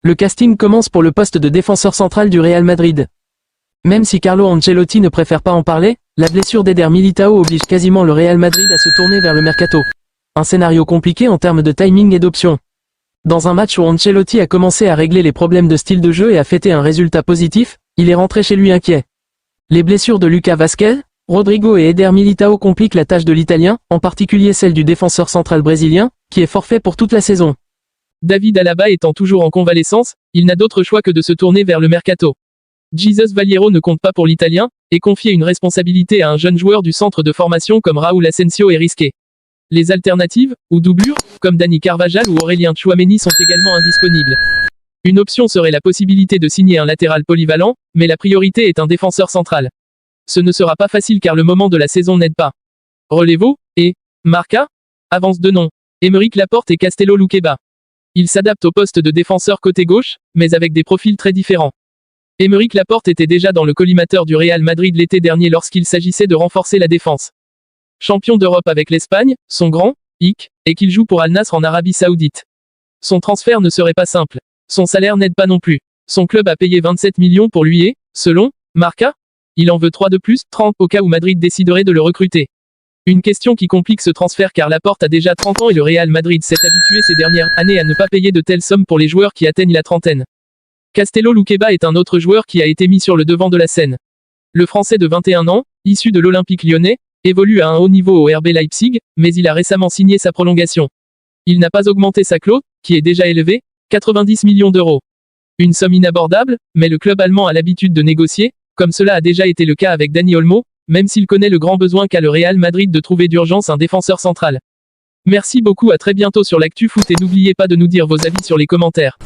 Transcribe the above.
Le casting commence pour le poste de défenseur central du Real Madrid. Même si Carlo Ancelotti ne préfère pas en parler, la blessure d'Eder Militão oblige quasiment le Real Madrid à se tourner vers le mercato. Un scénario compliqué en termes de timing et d'options. Dans un match où Ancelotti a commencé à régler les problèmes de style de jeu et a fêté un résultat positif, il est rentré chez lui inquiet. Les blessures de Lucas Vazquez, Rodrigo et Eder Militão compliquent la tâche de l'Italien, en particulier celle du défenseur central brésilien, qui est forfait pour toute la saison. David Alaba étant toujours en convalescence, il n'a d'autre choix que de se tourner vers le mercato. Jesus Valiero ne compte pas pour l'Italien, et confier une responsabilité à un jeune joueur du centre de formation comme Raúl Asensio est risqué. Les alternatives, ou doublures, comme Dani Carvajal ou Aurélien Tchouaméni sont également indisponibles. Une option serait la possibilité de signer un latéral polyvalent, mais la priorité est un défenseur central. Ce ne sera pas facile car le moment de la saison n'aide pas. Relevo, et Marca avance de nom. Aymeric Laporte et Castello Luqueba. Ils s'adaptent au poste de défenseur côté gauche, mais avec des profils très différents. Aymeric Laporte était déjà dans le collimateur du Real Madrid l'été dernier lorsqu'il s'agissait de renforcer la défense. Champion d'Europe avec l'Espagne, son grand hic est qu'il joue pour Al Nassr en Arabie Saoudite. Son transfert ne serait pas simple. Son salaire n'aide pas non plus. Son club a payé 27 millions pour lui et, selon Marca, il en veut 3 de plus, 30 au cas où Madrid déciderait de le recruter. Une question qui complique ce transfert car Laporte a déjà 30 ans et le Real Madrid s'est habitué ces dernières années à ne pas payer de telles sommes pour les joueurs qui atteignent la trentaine. Castello Luqueba est un autre joueur qui a été mis sur le devant de la scène. Le Français de 21 ans, issu de l'Olympique lyonnais, évolue à un haut niveau au RB Leipzig, mais il a récemment signé sa prolongation. Il n'a pas augmenté sa clause, qui est déjà élevée, 90 millions d'euros. Une somme inabordable, mais le club allemand a l'habitude de négocier, comme cela a déjà été le cas avec Dani Olmo, même s'il connaît le grand besoin qu'a le Real Madrid de trouver d'urgence un défenseur central. Merci beaucoup, à très bientôt sur l'Actu Foot et n'oubliez pas de nous dire vos avis sur les commentaires.